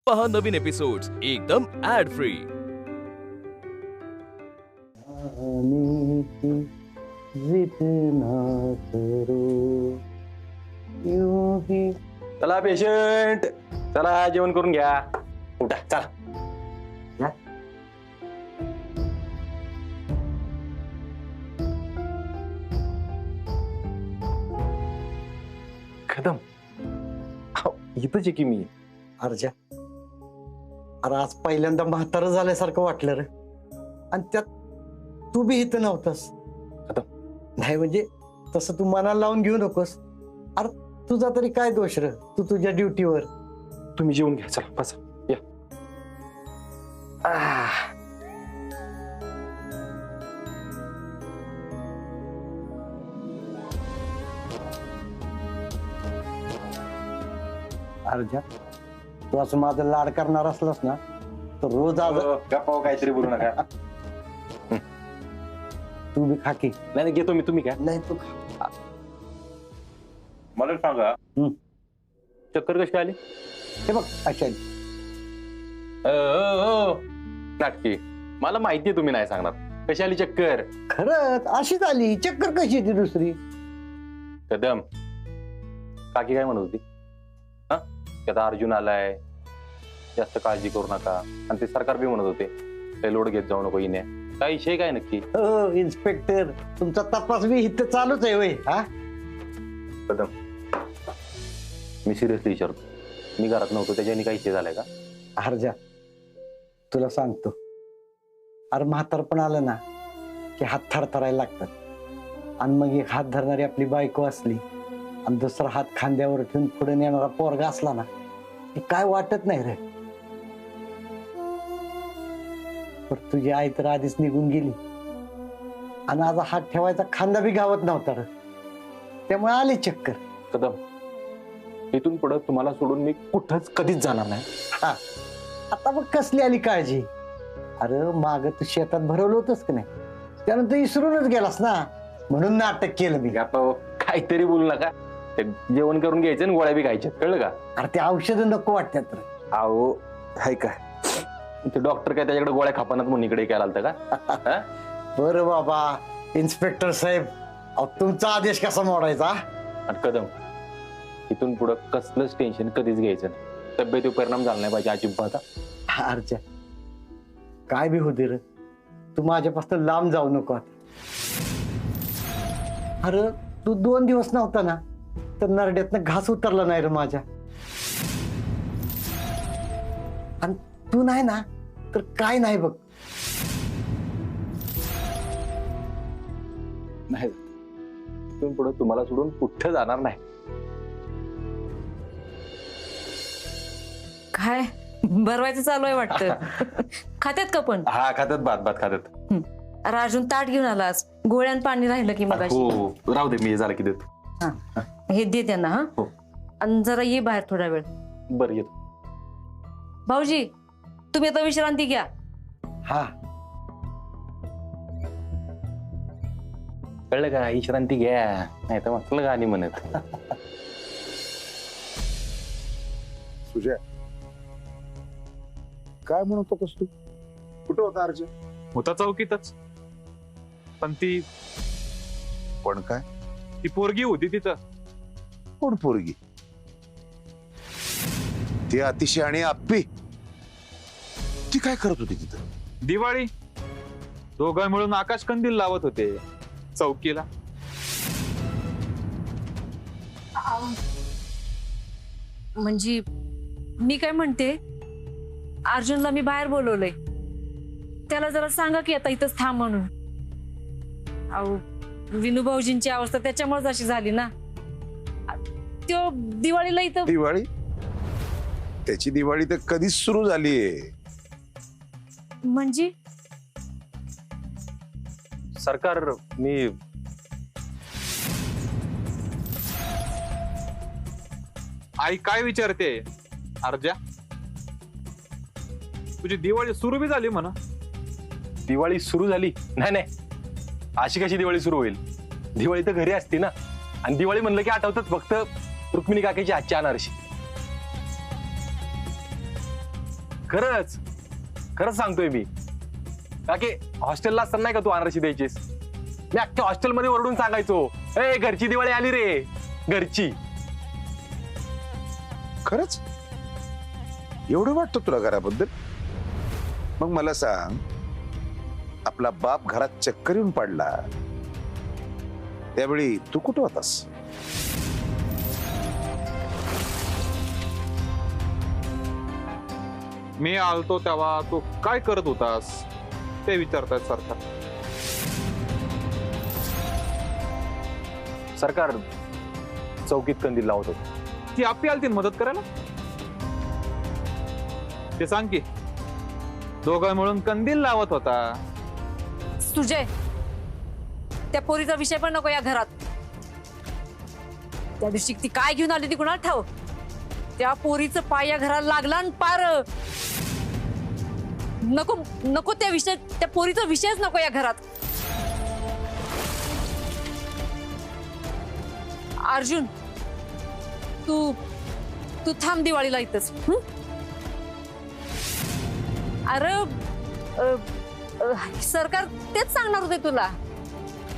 पहा नवीन एपिसोड्स एकदम add free. चला पेशंट, चला जेवण करून घ्या. उठा चला. कदम इथंच आहे की मी. अर्जा, अरे आज पहिल्यांदा म्हातारं झाल्यासारखं वाटलं रे. आणि त्यात तू बी इथं नव्हतास. नाही म्हणजे तसं तू मनाला लावून घेऊ नकोस. अरे तुझा तरी काय दोष रे, तू तुझ्या ड्युटीवर. तुम्ही जेवून घ्या, चला बसा या. अर्जा, तू असं माझं लाड करणार असलास ना तर रोज आज गप्पा काहीतरी बोलू नका. तू बी खाकी. नाही घेतो मी, तुम्ही काय. नाही तू खा. मला सांगा चक्कर कशी आली. हे बघ अशा नाटकी, मला माहितीये तुम्ही नाही सांगणार. कशी आली चक्कर. खरंच अशीच आली चक्कर. कशी ती दुसरी. कदम काकी काय म्हणत होती हा, की आता अर्जुन आलाय, जास्त काळजी करू नका. आणि ते सरकार बी म्हणत होते काही लोड घेत जाऊ नको. इने काय विषय काय नक्की. हो इन्स्पेक्टर, तुमचा तपास बी इथं चालूच आहे होय. हा कदम, मी सिरियसली विचारतो, मी घरात नव्हतो त्याच्याने काही विषय झालाय का. अर्जा तुला सांगतो, अरे म्हातार पण आलं ना की हात थरथरायला लागतात. आणि मग एक हात धरणारी आपली बायको असली आणि दुसरा हात खांद्यावर ठेवून पुढे नेणारा पोरगा असला ना की काय वाटत नाही रे. पण तुझी आई तर आधीच निघून गेली आणि आज हात ठेवायचा खांदा बी गावत नव्हता रे. त्यामुळे आली चक्कर. कदम, इथून पुढे तुम्हाला सोडून मी कुठंच कधीच जाणार नाही. हा आता मग कसली आली काळजी. अरे माग तू शेतात भरवलं होतंस की नाही, त्यानंतर विसरूनच गेलास ना, म्हणून नाटक केलं मी. काहीतरी बोलू नका. ते जेवण करून घ्यायचं आणि गोळ्या बी खायच्या, कळलं का. अरे ते औषधं नको वाटतात रे. अहो हाय काय, ते डॉक्टर काय त्याच्याकडे गोळ्या खापानात म्हणून इकडे काय आलता का. बरं बाबा इन्स्पेक्टर साहेब, अहो तुमचा आदेश कसा मोडायचा. आणि कदम, इथून पुढं कसलंच टेन्शन कधीच घ्यायचं नाही. तब्येतीवर परिणाम झाला नाही पाहिजे अजिबात. अर्जा काय बी होते रे, तू माझ्यापासून लांब जाऊ नको आता. अरे तू 2 दिवस नव्हता ना तर नरड्यातनं घास उतरला नाही रे माझ्या. आणि तू नाही ना तर काय नाही बघ. नाही, इथून पुढं तुम्हाला सोडून कुठं जाणार नाही. काय भरवायचं चालू आहे वाटतं. खात्यात का पण. हा खात्यात, भात खात्यात. अरे अर्जुन ताट घेऊन आलास, गोळ्यान पाणी राहिलं की मग. हो राहू दे, मी हे झालं की देतो. हे दे त्यांना. हा हो. आणि जरा ये बाहेर थोडा वेळ. बरं येतो. भाऊजी तुम्ही आता विश्रांती घ्या. हा कळलं का, विश्रांती घ्या, नाही तर म्हटलं गाणी म्हणत. सुजय काय म्हणत होतास तू. कुठं होता अर्ज. होता चौकीतच, पण ती पण काय. ती पोरगी होती तिथं. कोण पोरगी. ती अतिशय आणि आप्पी. ती काय करत होती तिथं. दिवाळी दोघं मिळून आकाश कंदील लावत होते चौकीला. म्हणजे मी काय म्हणते, अर्जुनला मी बाहेर बोलवलंय, त्याला जरा सांगा की आता इथंच थांब म्हणून. अहो विनू भाऊजींची अवस्था त्याच्यामुळेच अशी झाली ना. तो दिवाळीला इथं. दिवाळी. त्याची दिवाळी तर कधीच सुरू झालीये. म्हणजे सरकार, मी आई काय विचारते. अर्जा तुझी दिवाळी सुरू बी झाली म्हणा. दिवाळी सुरू झाली. नाही, अशी कशी दिवाळी सुरू होईल. दिवाळी तर घरी असते ना. आणि दिवाळी म्हणलं की आठवतात फक्त रुक्मिणी काकीची आजची अनारशी. खरंच खरंच सांगतोय मी. काकी हॉस्टेलला असताना नाही का तू अनारशी द्यायचीस, मी अख्ख्या हॉस्टेलमध्ये ओरडून सांगायचो, ए घरची दिवाळी आली रे, घरची. खरंच एवढं वाटतं तुला घराबद्दल? मग मला सांग, आपला बाप घरात चक्कर येऊन पडला त्यावेळी तू कुठं होतास? मी आलतो तेव्हा तू काय करत होतास ते विचारतायत सरकार. सरकार चौकीत कंदील लावत होतं. ती आपली आलती ना मदत करायला? ते सांग की, दोघं मिळून कंदील लावत होता. सुजय, त्या पोरीचा विषय पण नको या घरात. त्या दिवशी ती काय घेऊन आली ती कुणाला ठाव. त्या पोरीचं पाय या घराला लागला आणि पार नको नको त्या विषय, त्या पोरीचा विषयच नको या घरात. अर्जुन, तू तू थांब दिवाळीला इथंच. अरे सरकार तेच सांगणार होते तुला.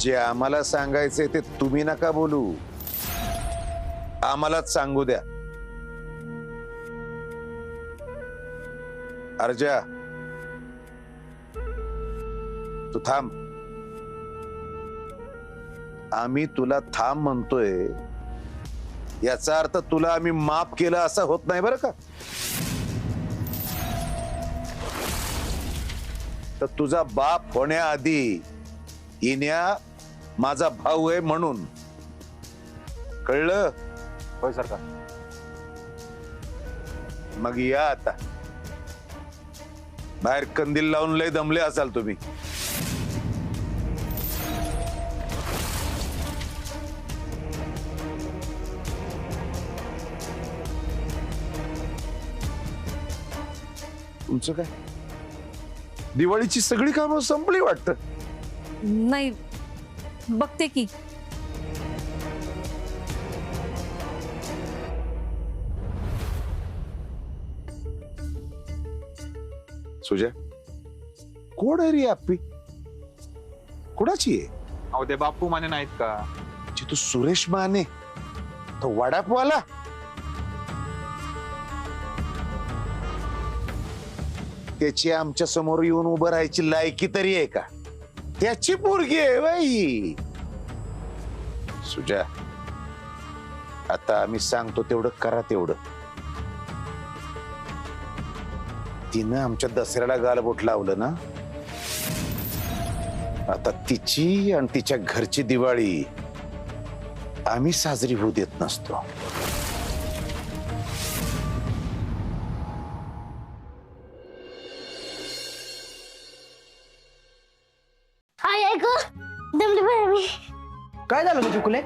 जे आम्हाला सांगायचंय ते तुम्ही नका बोलू, आम्हालाच सांगू द्या. अर्जा, तू थांब. आम्ही तुला थांब म्हणतोय याचा अर्थ तुला आम्ही माफ केलं असं होत नाही बरं का. तर तुझा बाप होण्याआधी इन्या माझा भाऊ आहे म्हणून, कळलं? होय सरकार. मग या आता बाहेर. कंदील लावून लय दमले असाल तुम्ही. तुमचं काय, दिवाळीची सगळी कामं संपली वाटतं? नाही, बघते की. सुजय, कोण आहे रे आप्पी? कुणाची आहे? अहो ते बापू माने नाहीत का? तू सुरेश माने, तो वडापवाला? त्याची आमच्या समोर येऊन उभं राहायची लायकी तरी आहे का? त्याची पोरगी आहे बाई. सुजा, आता आम्ही सांगतो तेवढं करा. तेवढं तिनं आमच्या दसऱ्याला गालबोट लावलं ना, आता तिची आणि तिच्या घरची दिवाळी आम्ही साजरी होऊ देत नसतो. हाय ऐक, दमली बाय मी. काय झालं तुझे कुले?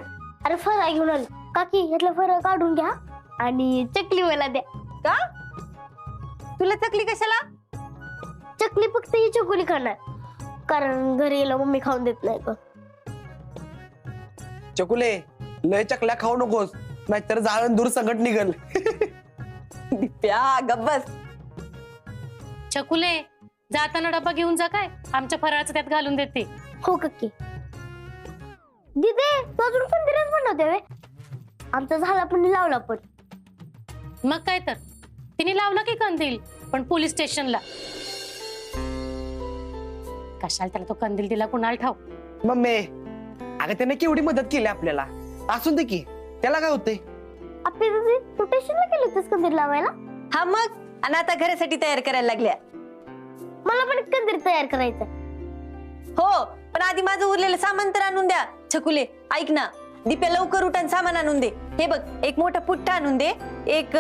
अरे फराळ घेऊन आलो. काकी यातला फराळ काढून घ्या आणि चकली मला द्या. का? तुला चकली कशाला? चकली फक्त ही चकुली खाणार, कारण घरी गेला मम्मी खाऊन देत नाही का. चकुले, लय चकल्या खाऊ नकोस, नाहीतर जाळण दूर संकट निघल. दिप्या गब्बस. चकुले, जाताना डबा घेऊन जा, काय आमच्या फराळाचं त्यात घालून देते. हो काकी. दिदे, तू अजून पण दिरच बनवते वे? आमचा झाला पण लावला पण. मग काय तर, तिने लावला की कंदील, पण पोलीस स्टेशनला. कशाला त्याला तो कंदील दिला कुणाला ठाऊ. मम्मी, अगं त्याने केवढी मदत केली आपल्याला, असून दे की, त्याला काय होते. आपली दिदी, तू स्टेशनला गेली होतीस कंदील लावायला? हा मग, आणि आता घरासाठी तयार करायला लागल्या. मला पण कंदील तयार करायचं. हो, पण आधी माझं उरलेलं सामान तर आणून द्या. छकुले ऐक ना, दिप्या लवकर उठ आणि सामान आणून दे. हे बघ, एक मोठा पुट्टा आणून दे, एक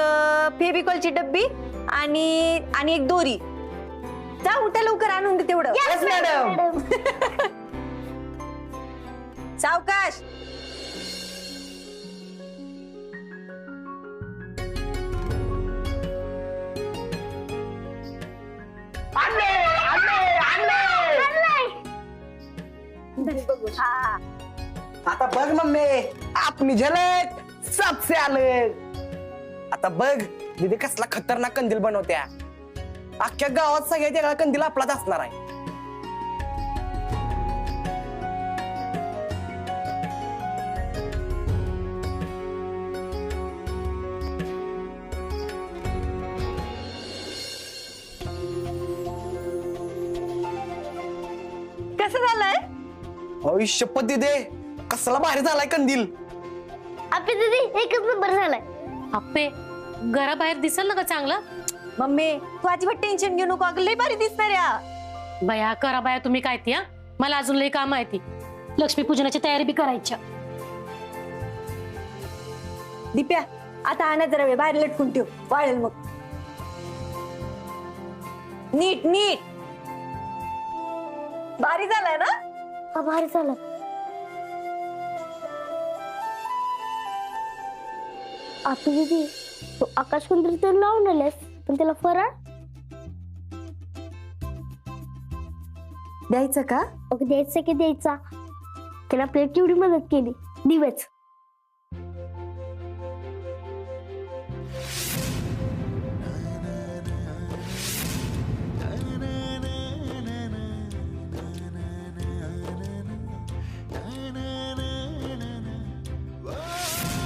फेविकॉलची डब्बी आणि एक दोरी. जा उठा लवकर, आणून दे तेवढं. Yes, madam. सावकाश. आता बघ मम्मी, आपली झलक सबसे आलं. आता बघ दीदी कसला खतरनाक कंदील बनवत्या. अख्ख्या गावात सगळ्यात वेगळा कंदील आपलाच असणार आहे. कसं झालंय? अय शपथ दे कसला भारी झालाय कंदील. आपली दीदी एकच नंबर झालाय. आप्पे घराबाहेर दिसेल ना का चांगलं? मम्मी तू अजिबात टेन्शन घेऊ नको, अगं लय भारी दिसणार या. बया करा बाया तुम्ही काय ती हा, मला अजून लई काम आहे ती. लक्ष्मीपूजनाची तयारी बी करायची. दिप्या आता आणा जरा वेळ बाहेर लटकून ठेव, वाळेल मग. नीट नीट. भारी झालाय ना? हा भारी झाला. आपली दीदी तू आकाश कंदील तर लावून आलेस, पण त्याला फराळ द्यायचं का? अगं द्यायचा की द्यायचा. त्याला आपल्याला केवढी मदत केली. दिवस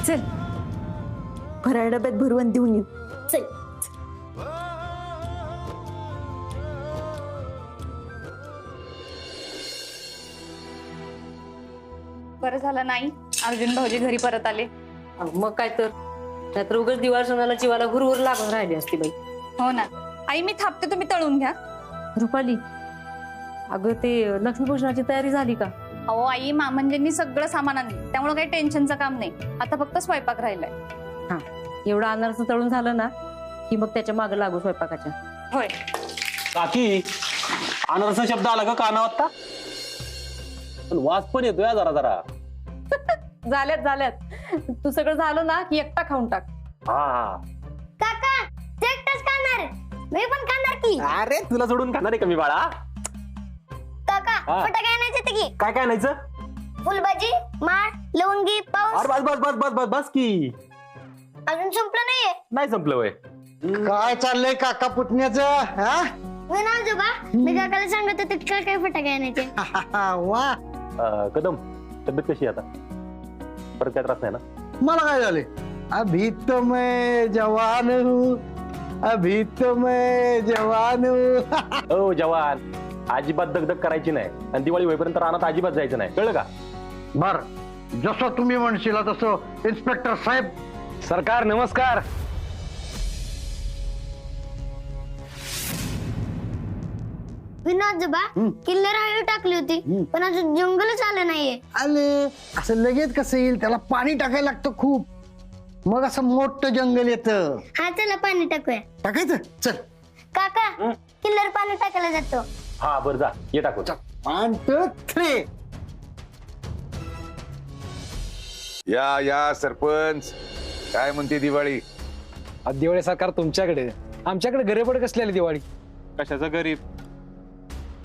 चल फराळ डब्यात भरवून देऊन येऊ. चल. बरं झालं नाही अर्जुन भाऊजी घरी परत आले. मग काय तर, नाहीतर उगाच दिवाळ सणाला जीवाला हुरहुर लागून राहिली असती बाई. हो ना आई, मी थापते तुम्ही तळून घ्या. रुपाली अगं ते लक्ष्मीपूजनाची तयारी झाली का? अहो आई, मामंजींनी सगळं सामान आणलं, त्यामुळे काही टेन्शनचं काम नाही. आता फक्त स्वयंपाक राहिलाय. हा एवढं अनारस तळून झालं ना की मग त्याच्या मागे लागू स्वयंपाकाच्या. होय. काकी अनारसा शब्द आला का कानावर आता? पण वास पण येतोय जरा जरा. झाल्यात झाल्यात, तू सगळं झालं ना की एकटा खाऊन टाक. हा काका ते एकटाच खाणार, मी पण खाणार की. अरे तुला सोडून खाणार आहे कमी बाळा. काका हा. फटाके आणायचे ते की. काय काय नाहीच? फुलभाजी, माळ, लवंगी, पाऊस. अरे बस बस बस बस बस बस की. अजून संपलं नाहीये. नाही संपलं वय. काय चाललंय काका पुतण्याचं? हा मी ना आजोबा, मी काकाला सांगत होते काय काय फटाके आणायचे. वा कदम तब्येत कशी आहे आता? परत काय त्रास नाही ना? मला काय झाले? अभी तो मैं जवान हूँ, अभी तो मैं जवान हूँ. ओ जवान, अजिबात दगदग करायची नाही आणि दिवाळी होईपर्यंत रानात अजिबात जायचं नाही, कळलं का? बर जसं तुम्ही म्हणशील तसं इन्स्पेक्टर साहेब. सरकार नमस्कार. विना आजोबा किल्ले राहायला टाकली होती, पण अजून जंगलच आलं नाहीये. आले असं लगेच कसं येईल? त्याला पाणी टाकायला लागतं खूप, मग असं मोठं जंगल येतं. हा चला पाणी टाकूया. टाकायचं चल. काका किल्ल्यावर पाणी टाकायला जातो. हा बरं जा, ये टाकू. 1 2 3. या या सरपंच, काय म्हणते दिवाळी? दिवाळी सरकार तुमच्याकडे, आमच्याकडे गरीबड कसलेली दिवाळी. कशाचा गरीब?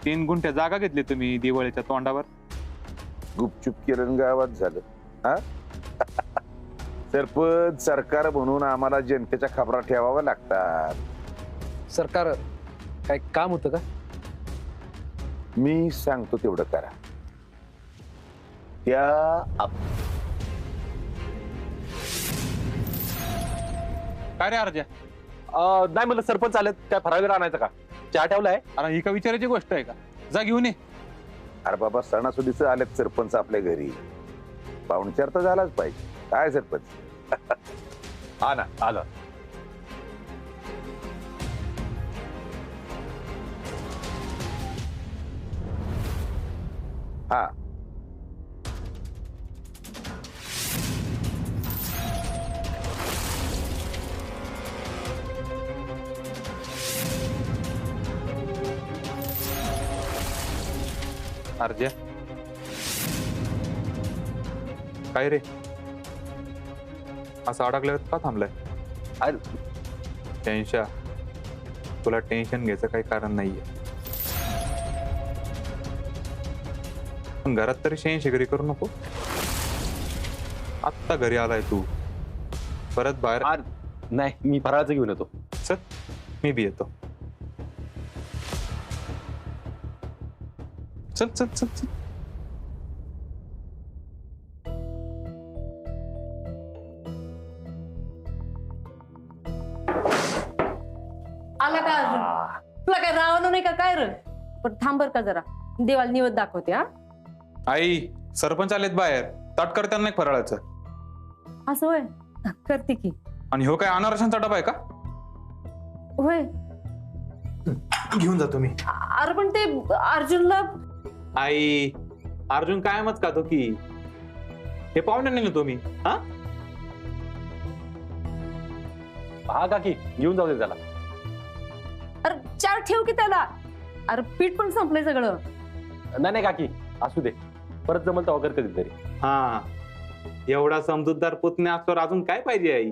3 गुंठ्या जागा घेतली तुम्ही दिवाळीच्या तोंडावर. गुपचूप किरण गावात झालं हा. सरपंच सरकार म्हणून आम्हाला जनतेच्या खबरा ठेवाव्या लागतात. सरकार काय काम होतं का? मी सांगतो तेवढं करा. त्या काय रे अर्जा? नाही म्हणलं सरपंच आलेत, काय फराळ आणायचं का? चहा ठेवलाय. अरे ही का विचारायची गोष्ट आहे का? जा घेऊन ये. अरे बाबा सणासुदीच आलेत सरपंच आपल्या घरी, पाहुणचार तर झालाच पाहिजे. काय सरपंच? हा ना आलं. हा अर्जा काय रे, असं अडकल्यावर का थांबलाय? टेन्शन, तुला टेन्शन घ्यायचं काही कारण नाहीये. पण घरात तरी शेंशेगरी करू नको. आत्ता घरी आलाय तू, परत बाहेर नाही मी फराळाचं घेऊन येतो. चल मी बी येतो. चल चल चल चल. आला का अर्जुन? तुला काय रावण नाही का काय रे? पण थांबर का जरा, देवाला निवद दाखवते. हा आई सरपंच आलेत बाहेर, ताट करताना नाही फराळाचं. असं होय, करते की. आणि हो काय अनारशांचा डबा आहे का? होय. घेऊन जातो मी. अरे पण ते अर्जुनला. आई अर्जुन कायमच खातो की, हे पाहुण्याने नेतो मी. हा हा काकी घेऊन जाऊ दे त्याला. अरे 4 ठेव की त्याला. अरे पीठ पण संपलंय सगळं. नाही नाही काकी असू दे, परत जमल तर वगैरे कधीतरी. हा एवढा समजूतदार पुतण्या असल्यावर अजून काय पाहिजे आई.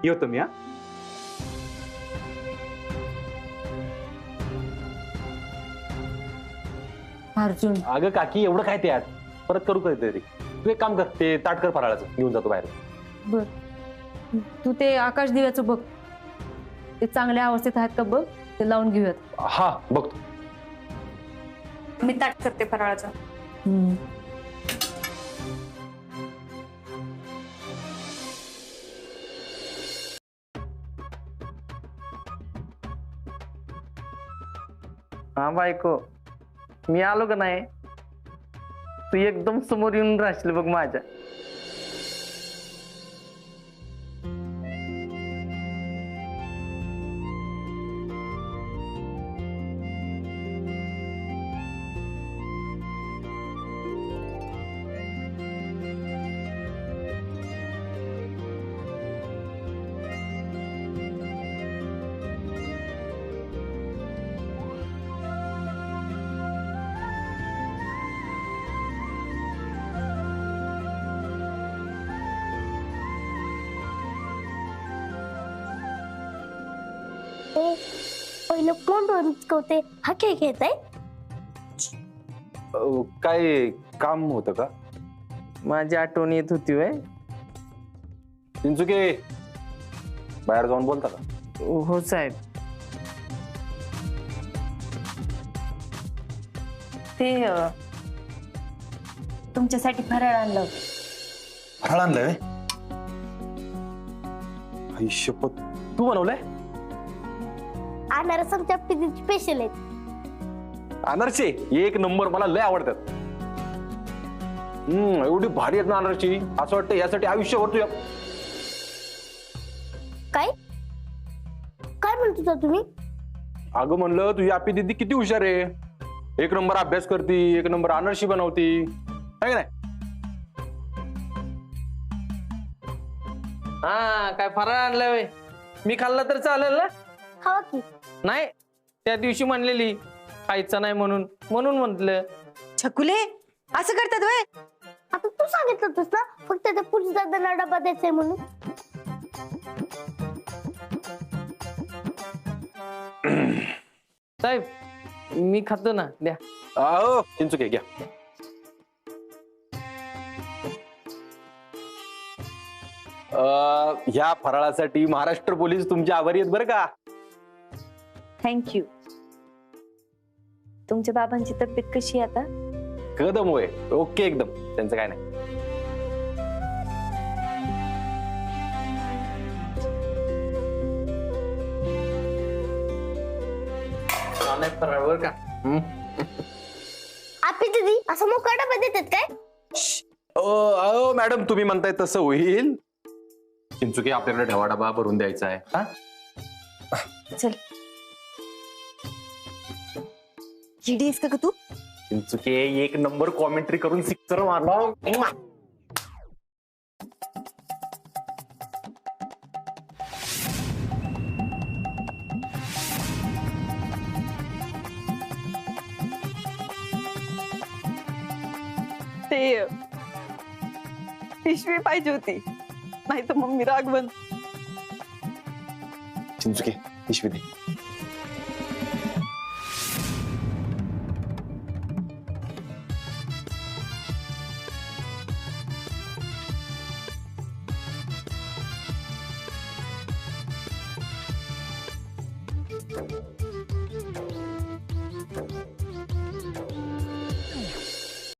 येतो मी. हा अर्जुन अगं काकी एवढं काय त्यात, परत करू कधीतरी. तू एक काम कर, ते ताट कर फराळाचं, घेऊन जातो बाहेर. बर, तू ते आकाश दिव्याचं बघ, ते चांगल्या अवस्थेत आहेत का बघ, ते लावून घेऊयात. हा बघतो. मी ताट करते फराळाचं. हा बायको, मी आलो का नाही, तू एकदम समोर येऊन राहशील बघ माझ्या. पहिलं कोण कवते हा खेळ खेळत आहे. काय काम होतं का? माझी आठवण येत होती वय. चिंचुके बाहेर जाऊन बोलता का? हो साहेब. ते तुमच्यासाठी फराळ आणलं होतं. फराळ आणलंय? आई शपथ, तू बनवलंय? अनारस आमच्या पिझ्झाची स्पेशल आहेत. अनारसे एक नंबर, मला लय आवडतात. एवढी भारी आहेत ना अनारची, असं वाटतं यासाठी आयुष्यभर तू. काय काय म्हणत होता तुम्ही? अगं म्हणलं तुझी आपी दीदी किती हुशार आहे, एक नंबर अभ्यास करती, एक नंबर अनारशी बनवती, आहे का नाही? हा काय फराळ आणलाय वय, मी खाल्ला तर चालेल ना? खावा की. नाही, त्या दिवशी म्हणलेली खायचं नाही म्हणून म्हटलं. छकुले असं करतात वय? आता तू सांगितलं होतंस ना फक्त त्या पुढच्या दादांना डबा द्यायचाय म्हणून. साहेब मी खातो ना, द्या. अहो चिंचुके घ्या. ह्या फराळासाठी महाराष्ट्र पोलीस तुमचे आभारी आहेत बरं का. थँक्यू. तुमच्या बाबांची तब्येत कशी आहे आता? कदम होय, ओके एकदम, त्यांचं काय नाही. फराळ बर का. आपी दीदी असं मोका डबा देतात काय? अहो मॅडम, तुम्ही म्हणताय तसं होईल. चिंचुके आपल्याकडे ढवा डबा भरून द्यायचा आहे. हा चल. किडीस का तू? चिंचुके एक नंबर कॉमेंट्री करून सिक्सर मारला. ते पिशवी पाहिजे होती, नाही तर मम्मी रागवन. चिंचुके पिशवी दे.